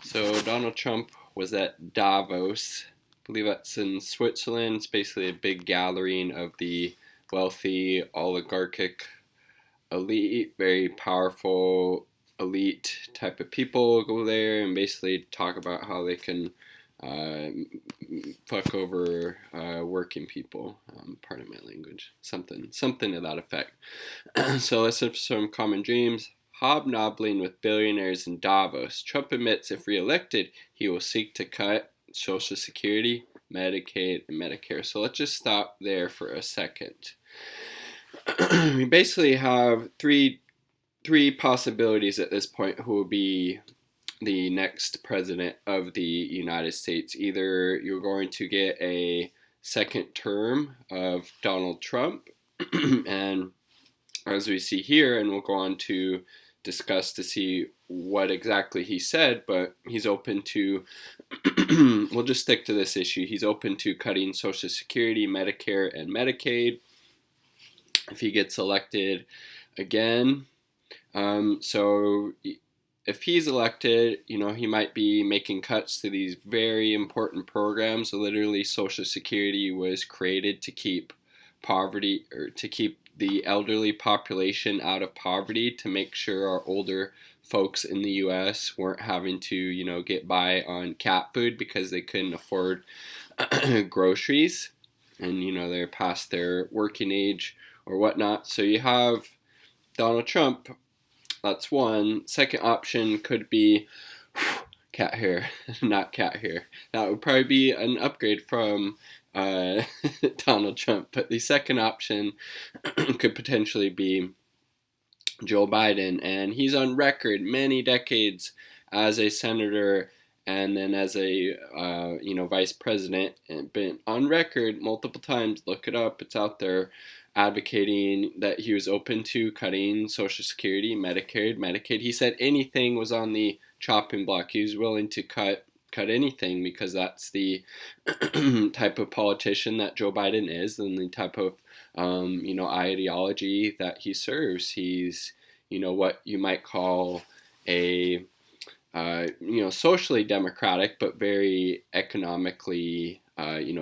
So Donald Trump was at Davos. I believe that's in Switzerland. It's basically a big gathering of the wealthy oligarchic elite, very powerful elite type of people go there and basically talk about how they can uh, fuck over working people. Pardon my language. Something to that effect. So let's have some common dreams. Hobnobbling with billionaires in Davos. Trump admits if reelected, he will seek to cut Social Security, Medicaid, and Medicare. So let's just stop there for a second. We basically have three possibilities at this point who will be the next president of the United States. Either you're going to get a second term of Donald Trump, and as we see here, and we'll go on to discuss to see what exactly he said, but he's open to, we'll just stick to this issue. He's open to cutting Social Security, Medicare, and Medicaid if he gets elected again. So if he's elected, he might be making cuts to these very important programs. So literally, Social Security was created to keep poverty, or to keep the elderly population out of poverty, to make sure our older folks in the U.S. weren't having to, get by on cat food because they couldn't afford groceries, and they're past their working age or whatnot. So you have Donald Trump. That's one. Second option could be cat hair, not cat hair. That would probably be an upgrade from Donald Trump. But the second option could potentially be Joe Biden, and he's on record many decades as a senator and then as a vice president, and been on record multiple times. Look it up; it's out there, advocating that he was open to cutting Social Security, Medicare, Medicaid. He said anything was on the chopping block. He was willing to cut anything because that's the type of politician that Joe Biden is, and the type of ideology that he serves. He's what you might call a socially democratic, but very economically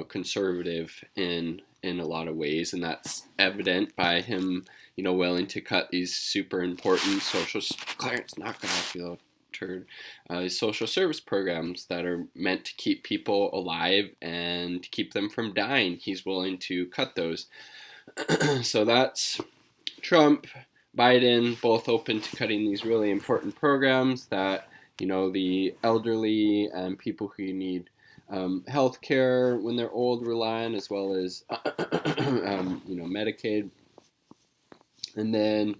conservative in a lot of ways, and that's evident by him willing to cut these super important Clarence, knock it off, turd. These social service programs that are meant to keep people alive and keep them from dying. He's willing to cut those. So that's Trump. Biden, both open to cutting these really important programs that the elderly and people who need health care when they're old rely on, as well as Medicaid. And then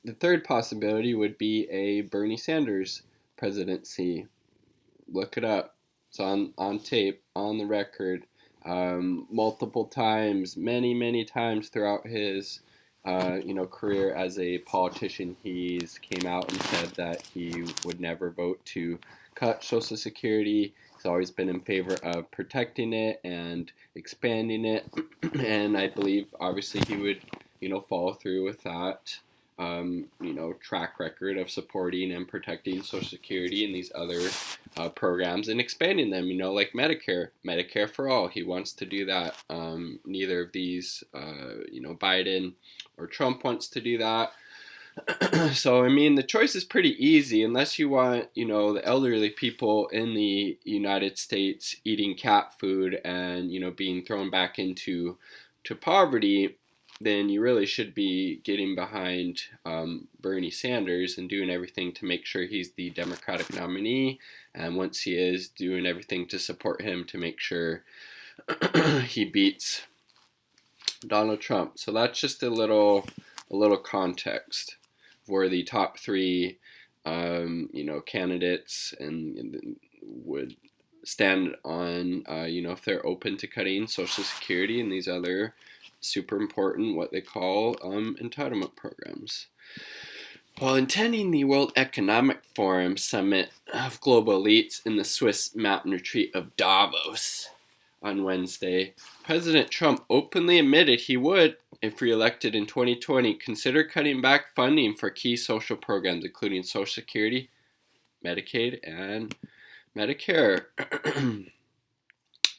the third possibility would be a Bernie Sanders presidency. Look it up. It's on tape, on the record, multiple times, many times throughout his career as a politician. He's came out and said that he would never vote to cut Social Security. He's always been in favor of protecting it and expanding it, and I believe obviously he would follow through with that track record of supporting and protecting Social Security and these other programs and expanding them, like Medicare for all. He wants to do that. Neither of these, Biden or Trump wants to do that. So, the choice is pretty easy unless you want, the elderly people in the United States eating cat food and, being thrown back into poverty. Then you really should be getting behind Bernie Sanders and doing everything to make sure he's the Democratic nominee. And once he is, doing everything to support him to make sure he beats Donald Trump. So that's just a little context for the top three, candidates and would stand on, if they're open to cutting Social Security and these other super important, what they call entitlement programs. While attending the World Economic Forum summit of global elites in the Swiss mountain retreat of Davos on Wednesday, President Trump openly admitted he would, if reelected in 2020, consider cutting back funding for key social programs, including Social Security, Medicaid, and Medicare.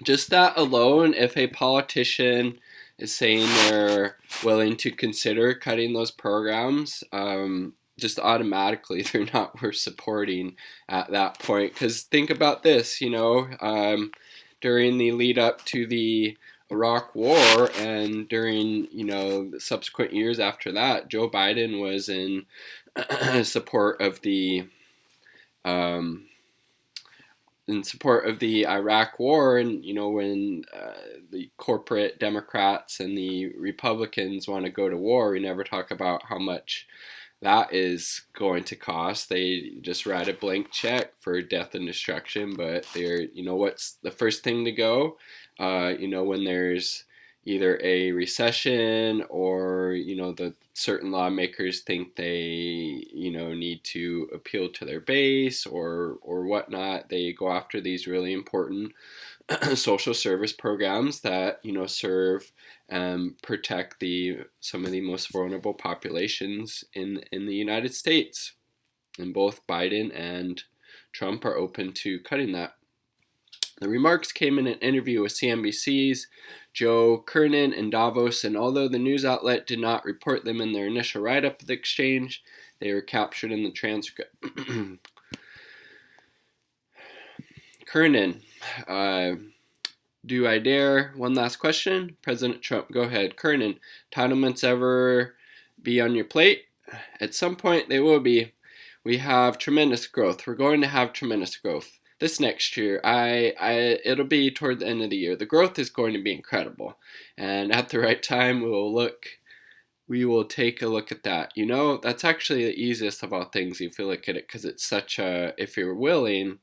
Just that alone, if a politician is saying they're willing to consider cutting those programs, just automatically they're not worth supporting at that point. Because think about this, during the lead up to the Iraq War and during, the subsequent years after that, Joe Biden was in support of the Iraq War, and when the corporate Democrats and the Republicans want to go to war, we never talk about how much that is going to cost. They just write a blank check for death and destruction, but they're, what's the first thing to go? When there's either a recession or, the certain lawmakers think they, need to appeal to their base or whatnot, they go after these really important social service programs that, serve and protect some of the most vulnerable populations in the United States. And both Biden and Trump are open to cutting that. The remarks came in an interview with CNBC's Joe Kernan in Davos, and although the news outlet did not report them in their initial write-up of the exchange, they were captured in the transcript. Kernan, do I dare? One last question. President Trump, go ahead. Kernan, entitlements ever be on your plate? At some point they will be. We have tremendous growth. We're going to have tremendous growth. This next year, it'll be toward the end of the year. The growth is going to be incredible. And at the right time, we will take a look at that. That's actually the easiest of all things if you look at it, because it's such a, if you're willing,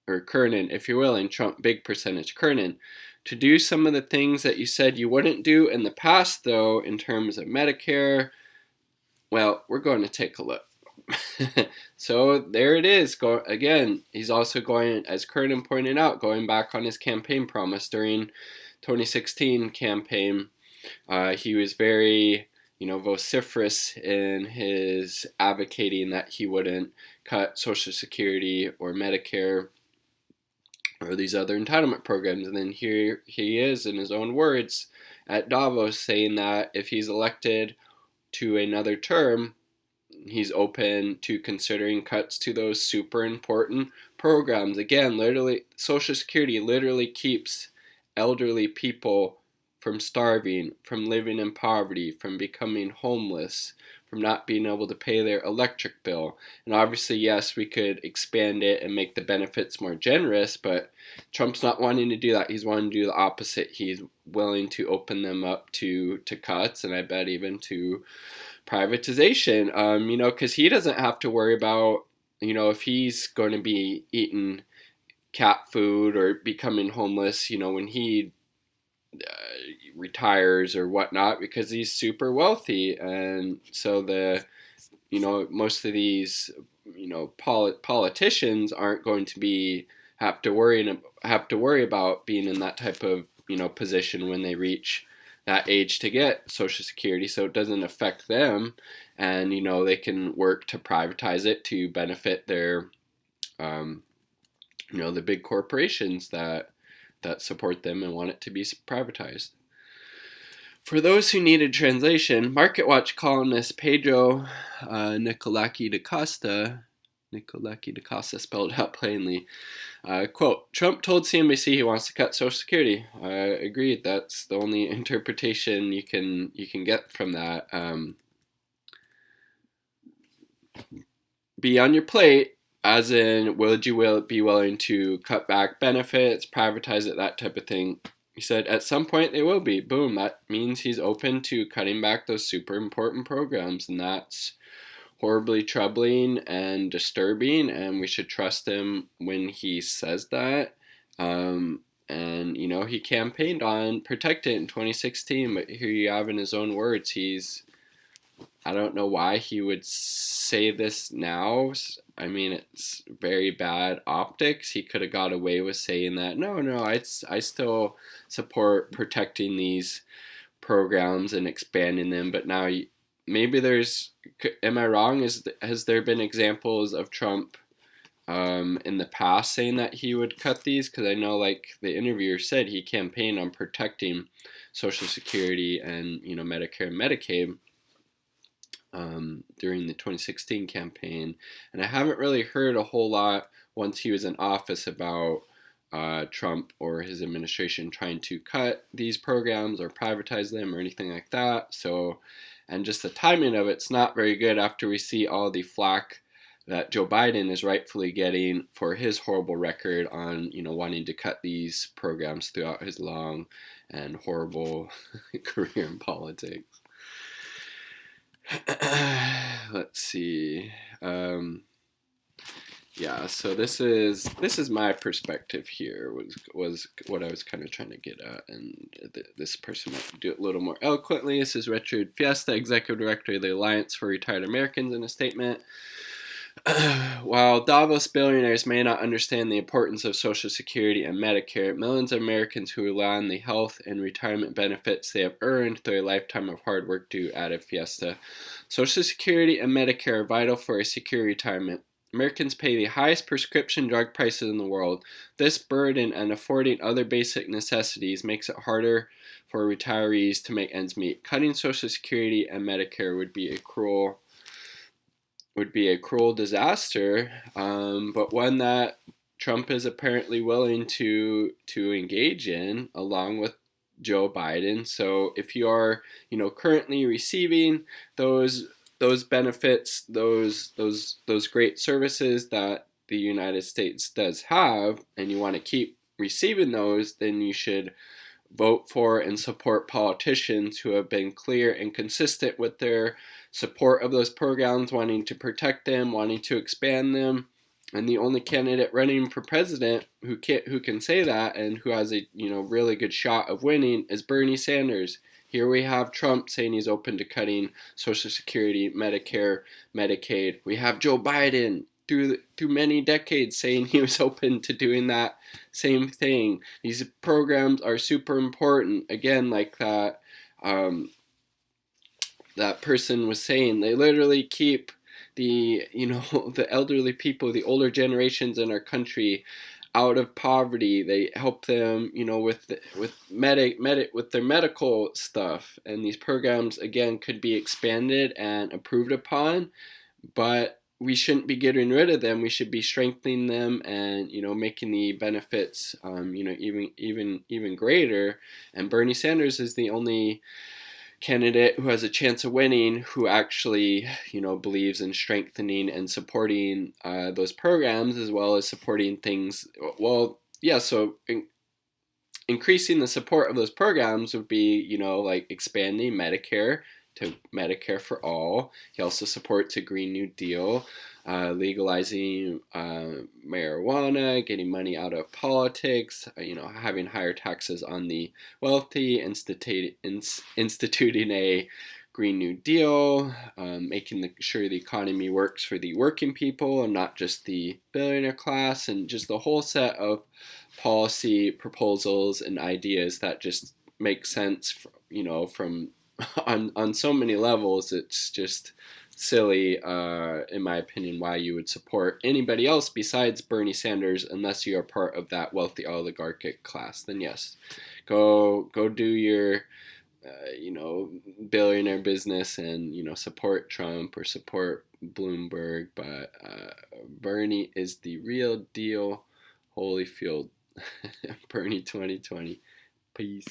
or Kernan, if you're willing, Trump, big percentage, Kernan, to do some of the things that you said you wouldn't do in the past, though, in terms of Medicare, well, we're going to take a look. So there it is. Again, he's also going, as Kernan pointed out, going back on his campaign promise during 2016 campaign. He was very, vociferous in his advocating that he wouldn't cut Social Security or Medicare or these other entitlement programs. And then here he is, in his own words, at Davos, saying that if he's elected to another term, he's open to considering cuts to those super important programs. Again, literally, Social Security literally keeps elderly people from starving, from living in poverty, from becoming homeless, from not being able to pay their electric bill. And obviously, yes, we could expand it and make the benefits more generous, but Trump's not wanting to do that. He's wanting to do the opposite. He's willing to open them up to cuts, and I bet even to privatization, because he doesn't have to worry about, if he's going to be eating cat food or becoming homeless, when he retires or whatnot, because he's super wealthy. And so most of these, politicians aren't going to have to worry about being in that type of, position when they reach that age to get Social Security, so it doesn't affect them, and they can work to privatize it to benefit their, the big corporations that support them and want it to be privatized. For those who needed translation, MarketWatch columnist Pedro Nicolaki da Costa spelled out plainly, quote, Trump told CNBC he wants to cut Social Security. Agreed. That's the only interpretation you can get from that. Be on your plate, as in, would you be willing to cut back benefits, privatize it, that type of thing? He said, at some point they will be. Boom. That means he's open to cutting back those super important programs, and that's horribly troubling and disturbing, and we should trust him when he says that. And he campaigned on protect it in 2016, but here you have in his own words, I don't know why he would say this now. I mean, it's very bad optics. He could have got away with saying that. No, I still support protecting these programs and expanding them, but now maybe am I wrong? Has there been examples of Trump in the past saying that he would cut these, because I know, like the interviewer said, he campaigned on protecting Social Security and Medicare and Medicaid during the 2016 campaign, and I haven't really heard a whole lot once he was in office about Trump or his administration trying to cut these programs or privatize them or anything like that. So, and just the timing of it's not very good after we see all the flack that Joe Biden is rightfully getting for his horrible record on, wanting to cut these programs throughout his long and horrible career in politics. Let's see. Yeah, so this is my perspective here, was what I was kind of trying to get at, and this person might do it a little more eloquently. This is Richard Fiesta, Executive Director of the Alliance for Retired Americans, in a statement. While Davos billionaires may not understand the importance of Social Security and Medicare, millions of Americans who rely on the health and retirement benefits they have earned through a lifetime of hard work do, added Fiesta. Social Security and Medicare are vital for a secure retirement. Americans pay the highest prescription drug prices in the world. This burden and affording other basic necessities makes it harder for retirees to make ends meet. Cutting Social Security and Medicare would be a cruel disaster, but one that Trump is apparently willing to engage in, along with Joe Biden. So if you are, currently receiving those benefits, those great services that the United States does have, and you want to keep receiving those, then you should vote for and support politicians who have been clear and consistent with their support of those programs, wanting to protect them, wanting to expand them. And the only candidate running for president who can say that and who has a really good shot of winning is Bernie Sanders. Here we have Trump saying he's open to cutting Social Security, Medicare, Medicaid. We have Joe Biden through many decades saying he was open to doing that same thing. These programs are super important. Again, like that that person was saying, they literally keep the the elderly people, the older generations in our country, out of poverty. They help them, with their medical stuff. And these programs, again, could be expanded and improved upon, but we shouldn't be getting rid of them. We should be strengthening them and, making the benefits, even greater. And Bernie Sanders is the only candidate who has a chance of winning who actually, believes in strengthening and supporting those programs, as well as supporting things. Well, yeah, so increasing the support of those programs would be, like expanding Medicare to Medicare for all. He also supports a Green New Deal, legalizing marijuana, getting money out of politics, having higher taxes on the wealthy, instituting a Green New Deal, making sure the economy works for the working people and not just the billionaire class, and just the whole set of policy proposals and ideas that just make sense, from on so many levels. It's just silly, in my opinion, why you would support anybody else besides Bernie Sanders unless you are part of that wealthy oligarchic class. Then yes, go do your billionaire business and support Trump or support Bloomberg, but Bernie is the real deal. Holyfield. Bernie 2020. Peace.